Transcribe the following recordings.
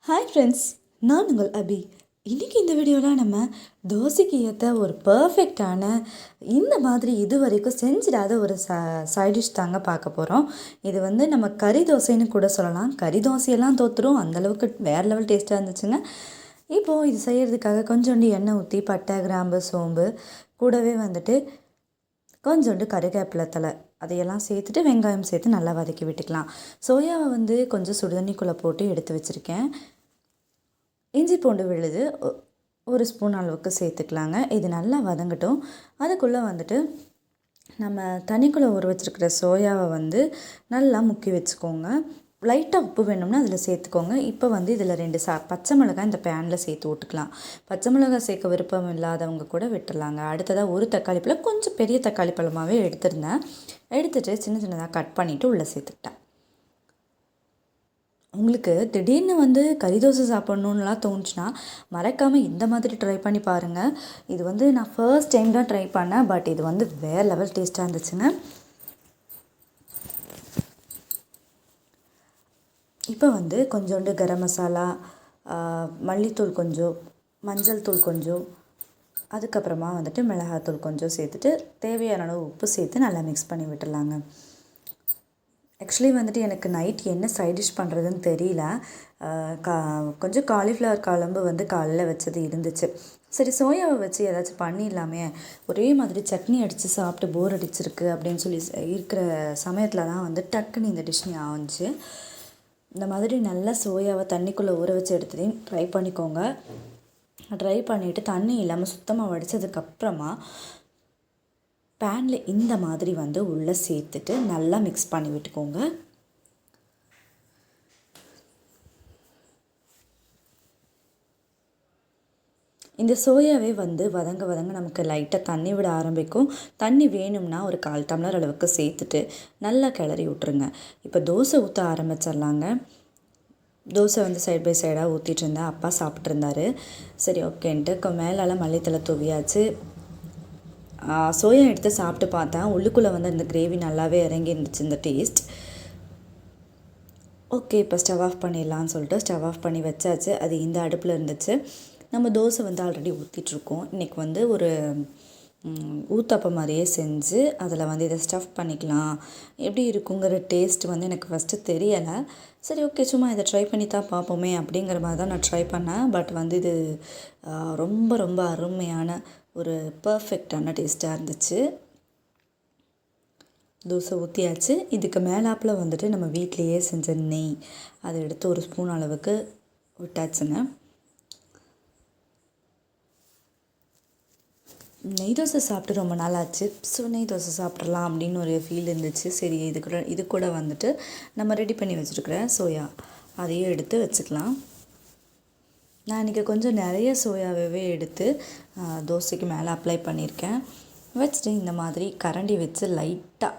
Hi friends, நான் உங்கள் அபி. இன்றைக்கி இந்த வீடியோவில் நம்ம தோசைக்கு ஏற்ற ஒரு பர்ஃபெக்டான இந்த மாதிரி இது வரைக்கும் செஞ்சிடாத ஒரு சைடிஷ் தாங்க பார்க்க போகிறோம். இது வந்து நம்ம கறி தோசைன்னு கூட சொல்லலாம். கறி தோசையெல்லாம் தோற்றுரும், அந்தளவுக்கு வேறு லெவல் டேஸ்ட்டாக இருந்துச்சுங்க. இப்போது இது செய்கிறதுக்காக கொஞ்சோண்டு எண்ணெய் ஊற்றி பட்டை, கிராம்பு, சோம்பு கூடவே வந்துட்டு கொஞ்சோண்டு கருவேப்பிலை தழை அதையெல்லாம் சேர்த்துட்டு வெங்காயம் சேர்த்து நல்லா வதக்கி விட்டுக்கலாம். சோயாவை வந்து கொஞ்சம் சுடுதண்ணிக்குள்ளே போட்டு எடுத்து வச்சுருக்கேன். இஞ்சி பூண்டு விழுது ஒரு ஸ்பூன் அளவுக்கு சேர்த்துக்கலாங்க. இது நல்லா வதங்கட்டும். அதுக்குள்ளே வந்துட்டு நம்ம தண்ணிக்குள்ளே ஊற வச்சுருக்கிற சோயாவை வந்து நல்லா முக்கி வச்சுக்கோங்க. லைட்டாக உப்பு வேணும்னா அதில் சேர்த்துக்கோங்க. இப்போ வந்து இதில் 2 பச்சை மிளகாய் இந்த பேனில் சேர்த்து விட்டுக்கலாம். பச்சை மிளகாய் சேர்க்க விருப்பம் இல்லாதவங்க கூட விட்டுடலாங்க. அடுத்ததாக ஒரு தக்காளி பழம், கொஞ்சம் பெரிய தக்காளி பழமாகவே எடுத்துருந்தேன். எடுத்துகிட்டு சின்ன சின்னதாக கட் பண்ணிவிட்டு உள்ளே சேர்த்துக்கிட்டேன். உங்களுக்கு திடீர்னு வந்து கறி தோசை சாப்பிட்ணுன்னுலாம் தோணுச்சுன்னா மறக்காமல் இந்த மாதிரி ட்ரை பண்ணி பாருங்கள். இது வந்து நான் ஃபர்ஸ்ட் டைம் தான் ட்ரை பண்ணேன். பட் இது வந்து வேறு லெவல் டேஸ்ட்டாக இருந்துச்சுங்க. இப்போ வந்து கொஞ்சோண்டு கரம் மசாலா, மல்லித்தூள் கொஞ்சம், மஞ்சள் தூள் கொஞ்சம், அதுக்கப்புறமா வந்துட்டு மிளகாத்தூள் கொஞ்சம் சேர்த்துட்டு தேவையான அளவு உப்பு சேர்த்து நல்லா மிக்ஸ் பண்ணி விட்டுடலாங்க. ஆக்சுவலி வந்துட்டு எனக்கு நைட் என்ன சைட் டிஷ் பண்ணுறதுன்னு தெரியல. கொஞ்சம் காலிஃப்ளவர் குழம்பு வந்து காலையில் வச்சது இருந்துச்சு. சரி, சோயாவை வச்சு ஏதாச்சும் பண்ணிடலாமே, ஒரே மாதிரி சட்னி அடித்து சாப்பிட்டு போர் அடிச்சிருக்கு அப்படின்னு சொல்லி இருக்கிற சமயத்தில் தான் வந்து டக்குன்னு இந்த டிஷ் ஆச்சு. இந்த மாதிரி நல்லா சோயாவை தண்ணிக்குள்ளே ஊற வச்சு எடுத்துகிட்டு ட்ரை பண்ணிக்கோங்க. ட்ரை பண்ணிவிட்டு தண்ணி இல்லாமல் சுத்தமாக வடித்ததுக்கப்புறமா பேனில் இந்த மாதிரி வந்து உள்ளே சேர்த்துட்டு நல்லா மிக்ஸ் பண்ணி விட்டுக்கோங்க. இந்த சோயாவே வந்து வதங்க நமக்கு லைட்டாக தண்ணி விட ஆரம்பிக்கும். தண்ணி வேணும்னா ஒரு 1/4 டம்ளர் அளவுக்கு சேர்த்துட்டு நல்லா கிளறி விட்ருங்க. இப்போ தோசை ஊற்ற ஆரம்பிச்சிடலாங்க. தோசை வந்து சைட் பை சைடாக ஊற்றிட்டு இருந்தேன். அப்பா சாப்பிட்ருந்தாரு. சரி ஓகேன்ட்டு மேலெல்லாம் மல்லித்தலை தூவியாச்சு. சோயா எடுத்து சாப்பிட்டு பார்த்தேன். உள்ளுக்குள்ளே வந்து அந்த கிரேவி நல்லாவே இறங்கி இருந்துச்சு இந்த டேஸ்ட். ஓகே, இப்போ ஸ்டவ் ஆஃப் பண்ணிடலான்னு சொல்லிட்டு ஸ்டவ் ஆஃப் பண்ணி வச்சாச்சு. அது இந்த அடுப்பில் இருந்துச்சு. நம்ம தோசை வந்து ஆல்ரெடி ஊற்றிட்டுருக்கோம். இன்றைக்கி வந்து ஒரு ஊத்தப்பம் மாதிரியே செஞ்சு அதில் வந்து இதை ஸ்டஃப் பண்ணிக்கலாம். எப்படி இருக்குங்கிற டேஸ்ட் வந்து எனக்கு ஃபஸ்ட்டு தெரியலை. சரி ஓகே, சும்மா இதை ட்ரை பண்ணி தான் பார்ப்போமே அப்படிங்கிற மாதிரி தான் நான் ட்ரை பண்ணேன். பட் வந்து இது ரொம்ப ரொம்ப அருமையான ஒரு பர்ஃபெக்டான டேஸ்ட்டாக இருந்துச்சு. தோசை ஊற்றியாச்சு. இதுக்கு மேலாப்பில் வந்துட்டு நம்ம வீட்லேயே செஞ்ச நெய் அதை எடுத்து ஒரு ஸ்பூன் அளவுக்கு விட்டாச்சுங்க. நெய் தோசை சாப்பிட்டு ரொம்ப நாள் ஆச்சு. ஸோ நெய் தோசை சாப்பிட்றலாம் அப்படின்னு ஒரு ஃபீல் இருந்துச்சு. சரி, இது கூட வந்துட்டு நம்ம ரெடி பண்ணி வச்சுருக்கிற சோயா அதையும் எடுத்து வச்சுக்கலாம். நான் இன்றைக்கி கொஞ்சம் நிறைய சோயாவே எடுத்து தோசைக்கு மேலே அப்ளை பண்ணியிருக்கேன். வச்சுட்டு இந்த மாதிரி கரண்டி வச்சு லைட்டாக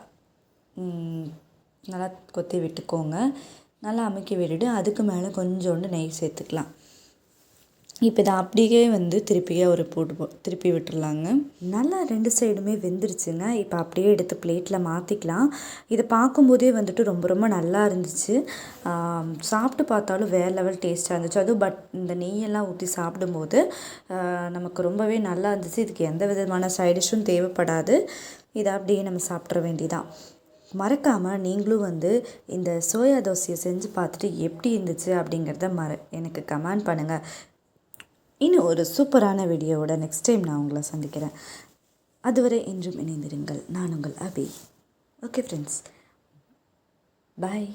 நல்லா கொத்தி விட்டுக்கோங்க. நல்லா அமுக்கி விட்டுட்டு அதுக்கு மேலே கொஞ்சோண்டு நெய் சேர்த்துக்கலாம். இப்போ இதை அப்படியே வந்து திருப்பி விட்டுடலாங்க. நல்லா 2 சைடுமே வெந்துருச்சுங்க. இப்போ அப்படியே எடுத்து பிளேட்டில் மாற்றிக்கலாம். இதை பார்க்கும்போதே வந்துட்டு ரொம்ப ரொம்ப நல்லா இருந்துச்சு. சாப்பிட்டு பார்த்தாலும் வேறு லெவல் டேஸ்ட்டாக இருந்துச்சு. அதுவும் இந்த நெய்யெல்லாம் ஊற்றி சாப்பிடும்போது நமக்கு ரொம்பவே நல்லா இருந்துச்சு. இதுக்கு எந்த விதமான சைடிஷும் தேவைப்படாது. இதை அப்படியே நம்ம சாப்பிட்ற வேண்டியதான். மறக்காமல் நீங்களும் வந்து இந்த சோயா தோசையை செஞ்சு பார்த்துட்டு எப்படி இருந்துச்சு அப்படிங்கிறத எனக்கு கமெண்ட் பண்ணுங்கள். இன்னும் ஒரு சூப்பரான வீடியோவோட நெக்ஸ்ட் டைம் நான் உங்களை சந்திக்கிறேன். அதுவரை என்றும் இணைந்திருங்கள். நான் உங்கள் அபி. ஓகே ஃப்ரெண்ட்ஸ், பாய்.